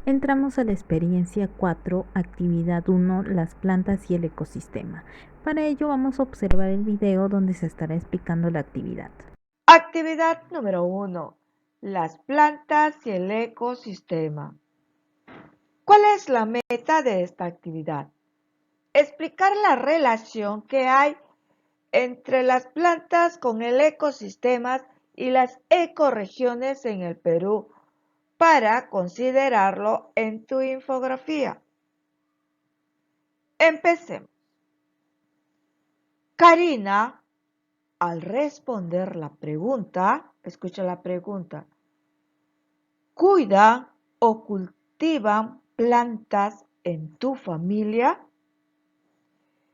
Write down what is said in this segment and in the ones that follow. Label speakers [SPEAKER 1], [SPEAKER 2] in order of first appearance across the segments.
[SPEAKER 1] Entramos a la experiencia 4, actividad 1, las plantas y el ecosistema. Para ello vamos a observar el video donde se estará explicando la actividad.
[SPEAKER 2] Actividad número 1. Las plantas y el ecosistema. ¿Cuál es la meta de esta actividad? Explicar la relación que hay entre las plantas con el ecosistema y las ecorregiones en el Perú para considerarlo en tu infografía. Empecemos. Karina, al responder la pregunta, escucha la pregunta, ¿cuidan o cultivan plantas en tu familia?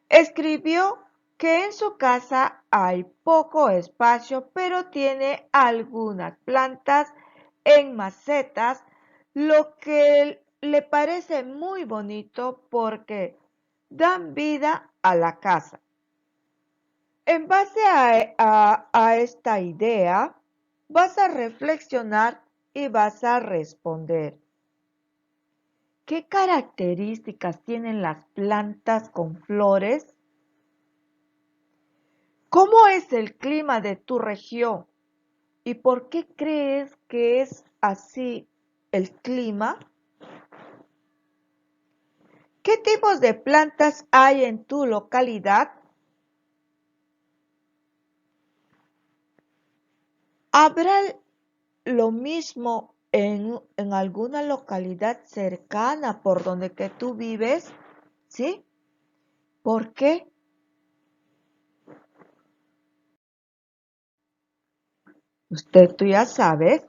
[SPEAKER 2] Escribió que en su casa hay poco espacio, pero tiene algunas plantas en macetas, lo que le parece muy bonito porque dan vida a la casa. En base a esta idea, vas a reflexionar y vas a responder. ¿Qué características tienen las plantas con flores? ¿Cómo es el clima de tu región? ¿Y por qué crees que es así el clima? ¿Qué tipos de plantas hay en tu localidad? ¿Habrá lo mismo en alguna localidad cercana por donde que tú vives? ¿Sí? ¿Por qué? Tú ya sabes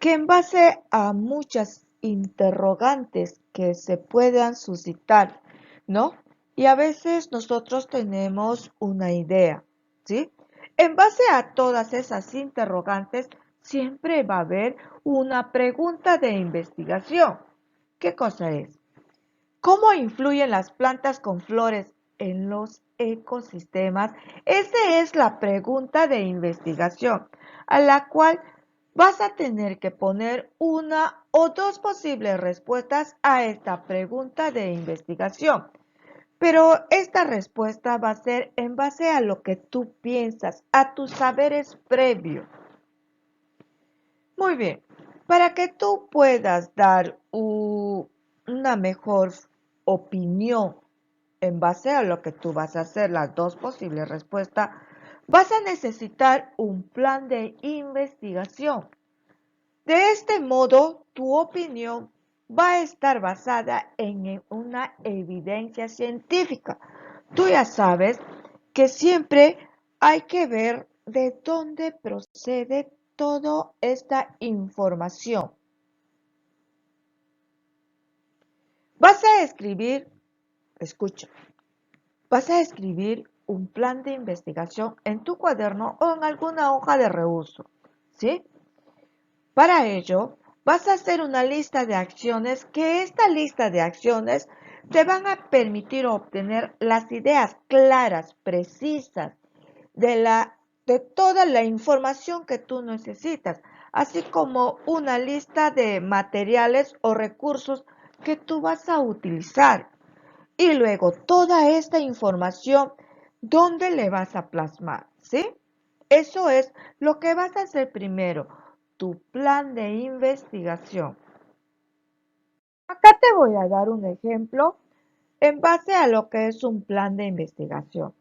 [SPEAKER 2] que en base a muchas interrogantes que se puedan suscitar, ¿no? Y a veces nosotros tenemos una idea, ¿sí? En base a todas esas interrogantes, siempre va a haber una pregunta de investigación. ¿Qué cosa es? ¿Cómo influyen las plantas con flores en los ecosistemas? Esa es la pregunta de investigación, a la cual vas a tener que poner una o dos posibles respuestas a esta pregunta de investigación. Pero esta respuesta va a ser en base a lo que tú piensas, a tus saberes previos. Muy bien, para que tú puedas dar una mejor opinión en base a lo que tú vas a hacer, las dos posibles respuestas, vas a necesitar un plan de investigación. De este modo, tu opinión va a estar basada en una evidencia científica. Tú ya sabes que siempre hay que ver de dónde procede toda esta información. Vas a escribir, escucha, vas a escribir un plan de investigación en tu cuaderno o en alguna hoja de reuso, ¿sí? Para ello, vas a hacer una lista de acciones que esta lista de acciones te van a permitir obtener las ideas claras, precisas de toda la información que tú necesitas, así como una lista de materiales o recursos que tú vas a utilizar. Y luego toda esta información, ¿dónde le vas a plasmar? ¿Sí? Eso es lo que vas a hacer primero, tu plan de investigación. Acá te voy a dar un ejemplo en base a lo que es un plan de investigación.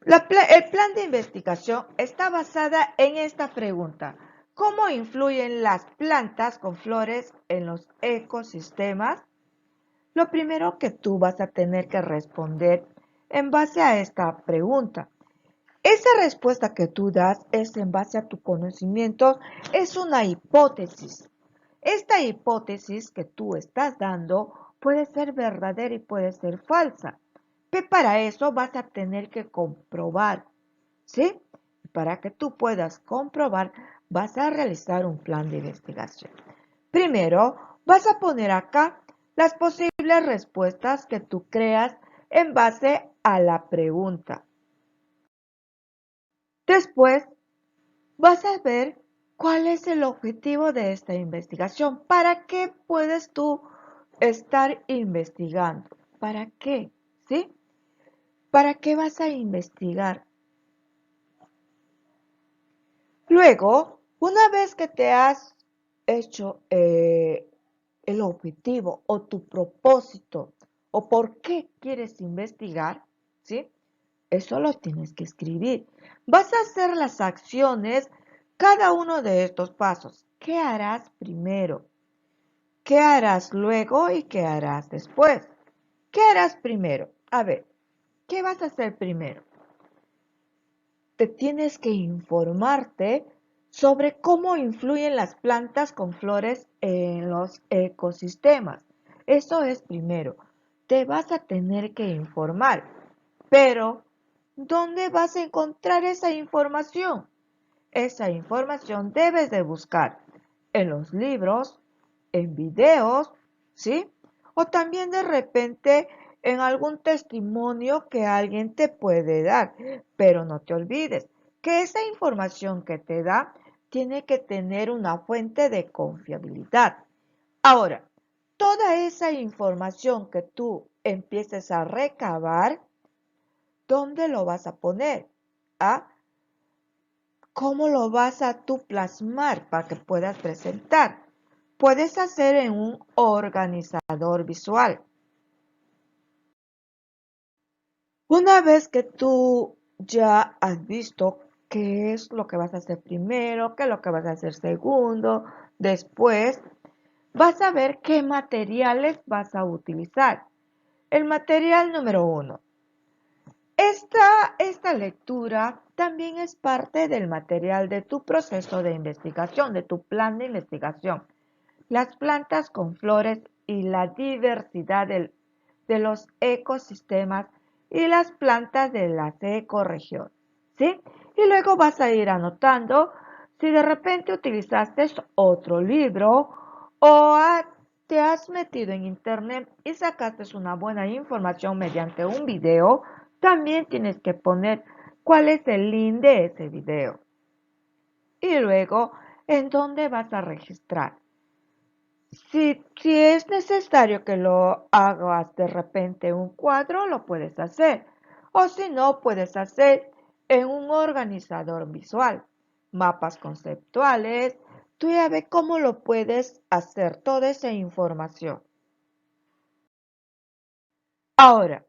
[SPEAKER 2] El plan de investigación está basada en esta pregunta. ¿Cómo influyen las plantas con flores en los ecosistemas? Lo primero que tú vas a tener que responder en base a esta pregunta. Esa respuesta que tú das es en base a tu conocimiento, es una hipótesis. Esta hipótesis que tú estás dando puede ser verdadera y puede ser falsa. Pero para eso vas a tener que comprobar, ¿sí? Para que tú puedas comprobar, vas a realizar un plan de investigación. Primero, vas a poner acá las posibles respuestas que tú creas en base a la pregunta. Después, vas a ver ¿Cuál es el objetivo de esta investigación? ¿Para qué puedes tú estar investigando? ¿Para qué? ¿Sí? ¿Para qué vas a investigar? Luego, una vez que te has hecho el objetivo o tu propósito o por qué quieres investigar, ¿sí? Eso lo tienes que escribir. Vas a hacer las acciones, cada uno de estos pasos. ¿Qué harás primero? ¿Qué harás luego y qué harás después? ¿Qué harás primero? A ver, ¿qué vas a hacer primero? Te tienes que informarte sobre cómo influyen las plantas con flores en los ecosistemas. Eso es primero. Te vas a tener que informar. Pero, ¿dónde vas a encontrar esa información? Esa información debes de buscar en los libros, en videos, ¿sí? O también de repente en algún testimonio que alguien te puede dar. Pero no te olvides que esa información que te da tiene que tener una fuente de confiabilidad. Ahora, toda esa información que tú empieces a recabar, ¿dónde lo vas a poner? ¿Ah? ¿Cómo lo vas a tú plasmar para que puedas presentar? Puedes hacer en un organizador visual. Una vez que tú ya has visto qué es lo que vas a hacer primero, qué es lo que vas a hacer segundo, después, vas a ver qué materiales vas a utilizar. El material número 1. Esta lectura también es parte del material de tu proceso de investigación, de tu plan de investigación. Las plantas con flores y la diversidad de los ecosistemas y las plantas de las ecorregiones, ¿sí? Y luego vas a ir anotando si de repente utilizaste otro libro o te has metido en internet y sacaste una buena información mediante un video, también tienes que poner cuál es el link de ese video. Y luego, ¿en dónde vas a registrar? Si es necesario que lo hagas de repente en un cuadro, lo puedes hacer. O si no, puedes hacer en un organizador visual, mapas conceptuales. Tú ya ves cómo lo puedes hacer, toda esa información. Ahora,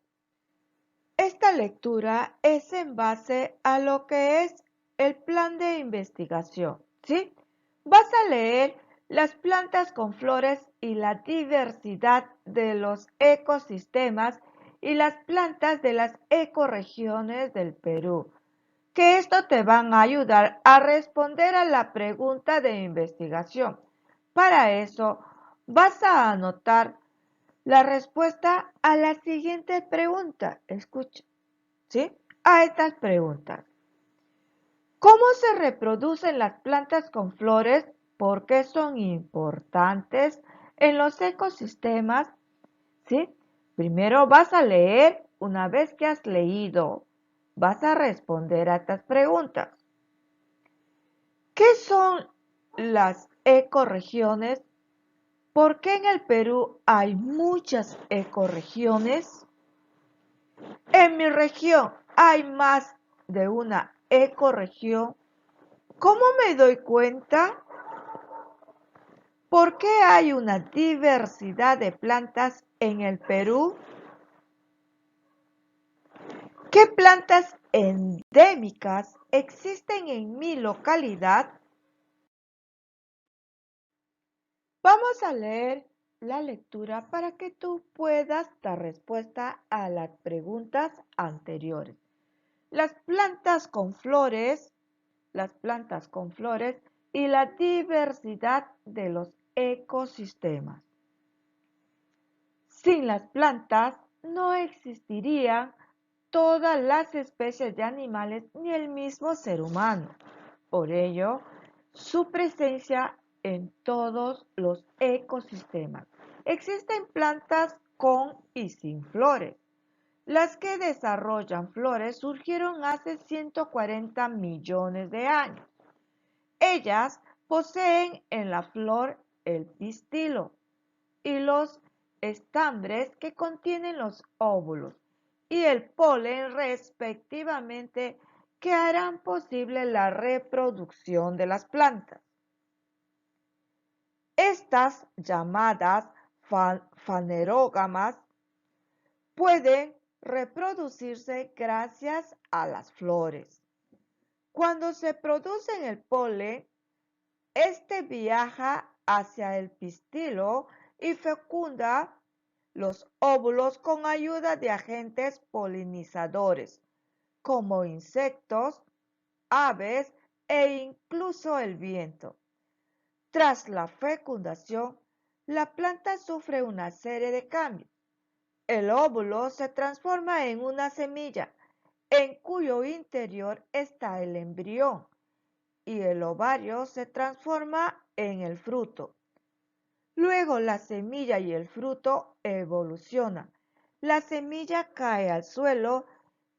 [SPEAKER 2] esta lectura es en base a lo que es el plan de investigación, ¿sí? Vas a leer las plantas con flores y la diversidad de los ecosistemas y las plantas de las ecorregiones del Perú, que esto te van a ayudar a responder a la pregunta de investigación. Para eso, vas a anotar la respuesta a la siguiente pregunta. Escucha, ¿sí? A estas preguntas. ¿Cómo se reproducen las plantas con flores? ¿Por qué son importantes en los ecosistemas? ¿Sí? Primero vas a leer, una vez que has leído, vas a responder a estas preguntas. ¿Qué son las ecorregiones? ¿Por qué en el Perú hay muchas ecorregiones? En mi región hay más de una ecorregión. ¿Cómo me doy cuenta? ¿Por qué hay una diversidad de plantas en el Perú? ¿Qué plantas endémicas existen en mi localidad? Vamos a leer la lectura para que tú puedas dar respuesta a las preguntas anteriores. Las plantas con flores y la diversidad de los ecosistemas. Sin las plantas no existirían todas las especies de animales ni el mismo ser humano. Por ello, su presencia en todos los ecosistemas. Existen plantas con y sin flores. Las que desarrollan flores surgieron hace 140 millones de años. Ellas poseen en la flor el pistilo y los estambres que contienen los óvulos y el polen respectivamente, que harán posible la reproducción de las plantas. Estas, llamadas fanerógamas, pueden reproducirse gracias a las flores. Cuando se produce el polen, este viaja hacia el pistilo y fecunda los óvulos con ayuda de agentes polinizadores, como insectos, aves e incluso el viento. Tras la fecundación, la planta sufre una serie de cambios. El óvulo se transforma en una semilla, en cuyo interior está el embrión, y el ovario se transforma en el fruto. Luego la semilla y el fruto evolucionan. La semilla cae al suelo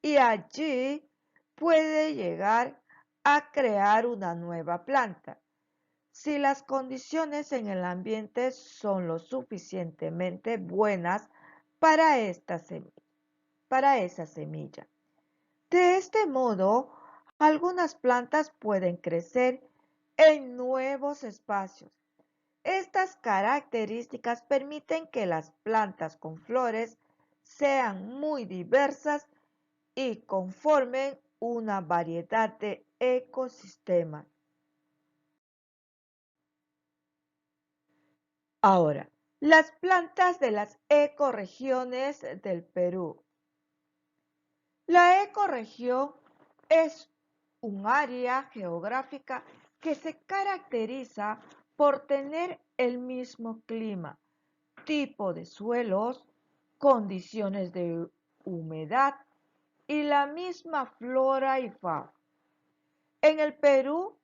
[SPEAKER 2] y allí puede llegar a crear una nueva planta, si las condiciones en el ambiente son lo suficientemente buenas para esa semilla. De este modo, algunas plantas pueden crecer en nuevos espacios. Estas características permiten que las plantas con flores sean muy diversas y conformen una variedad de ecosistemas. Ahora, las plantas de las ecorregiones del Perú. La ecorregión es un área geográfica que se caracteriza por tener el mismo clima, tipo de suelos, condiciones de humedad y la misma flora y fauna. En el Perú,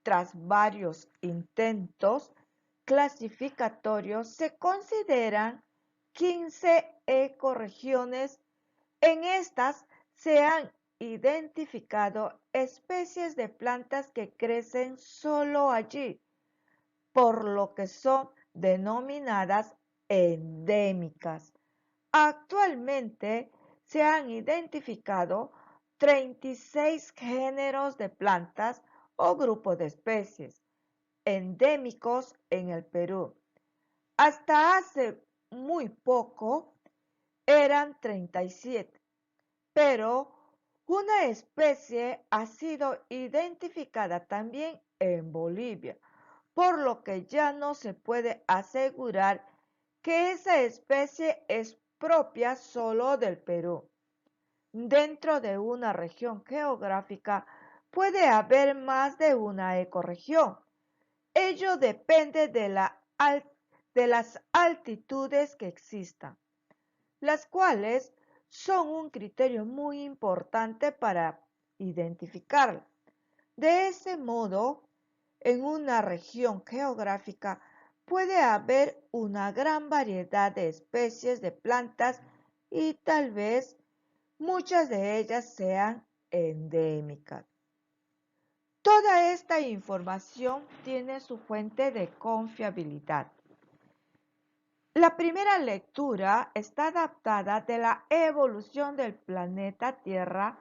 [SPEAKER 2] tras varios intentos clasificatorios, se consideran 15 ecorregiones. En estas se han identificado especies de plantas que crecen solo allí, por lo que son denominadas endémicas. Actualmente se han identificado 36 géneros de plantas o grupos de especies endémicos en el Perú. Hasta hace muy poco eran 37, pero una especie ha sido identificada también en Bolivia, por lo que ya no se puede asegurar que esa especie es propia solo del Perú. Dentro de una región geográfica puede haber más de una ecorregión. Ello depende de las altitudes que existan, las cuales son un criterio muy importante para identificarla. De ese modo, en una región geográfica puede haber una gran variedad de especies de plantas y tal vez muchas de ellas sean endémicas. Toda esta información tiene su fuente de confiabilidad. La primera lectura está adaptada de la evolución del planeta Tierra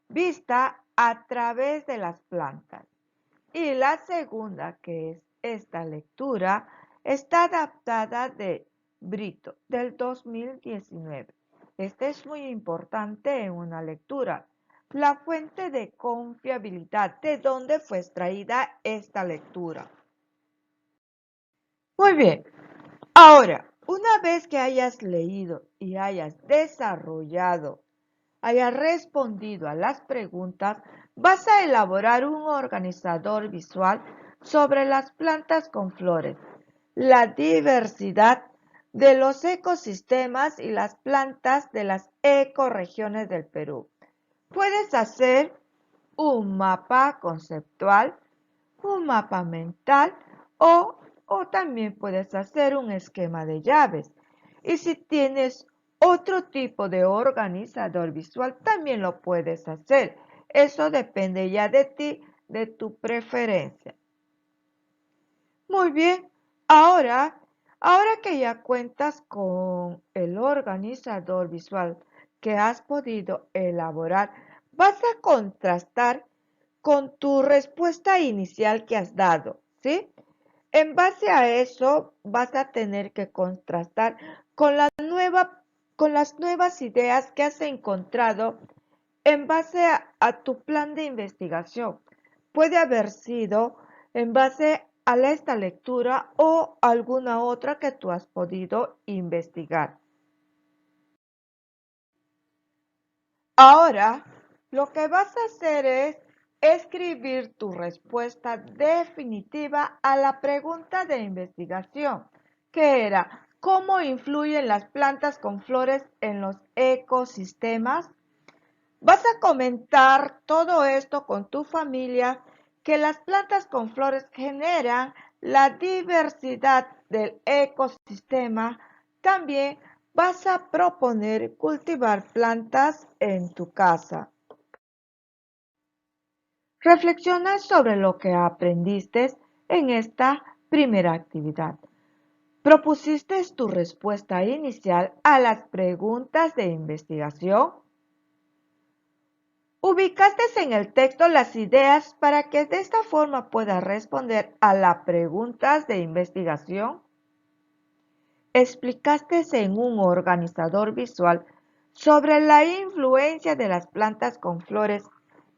[SPEAKER 2] vista a través de las plantas. Y la segunda, que es esta lectura, está adaptada de Brito, del 2019. Este es muy importante en una lectura. La fuente de confiabilidad de dónde fue extraída esta lectura. Muy bien. Ahora, una vez que hayas leído y hayas desarrollado, hayas respondido a las preguntas, vas a elaborar un organizador visual sobre las plantas con flores, la diversidad de los ecosistemas y las plantas de las ecorregiones del Perú. Puedes hacer un mapa conceptual, un mapa mental o también puedes hacer un esquema de llaves. Y si tienes otro tipo de organizador visual, también lo puedes hacer. Eso depende ya de ti, de tu preferencia. Muy bien. Ahora que ya cuentas con el organizador visual que has podido elaborar, vas a contrastar con tu respuesta inicial que has dado, ¿sí? En base a eso, vas a tener que contrastar con con las nuevas ideas que has encontrado en base a tu plan de investigación. Puede haber sido en base a esta lectura o alguna otra que tú has podido investigar. Ahora, lo que vas a hacer es escribir tu respuesta definitiva a la pregunta de investigación, que era, ¿cómo influyen las plantas con flores en los ecosistemas? Vas a comentar todo esto con tu familia, que las plantas con flores generan la diversidad del ecosistema. También vas a proponer cultivar plantas en tu casa. Reflexiona sobre lo que aprendiste en esta primera actividad. ¿Propusiste tu respuesta inicial a las preguntas de investigación? Ubicaste en el texto las ideas para que de esta forma puedas responder a las preguntas de investigación. Explicaste en un organizador visual sobre la influencia de las plantas con flores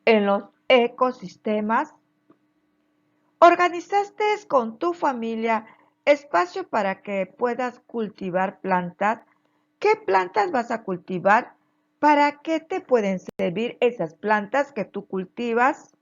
[SPEAKER 2] en los ecosistemas. Organizaste con tu familia espacio para que puedas cultivar plantas. ¿Qué plantas vas a cultivar? ¿Para qué te pueden servir esas plantas que tú cultivas?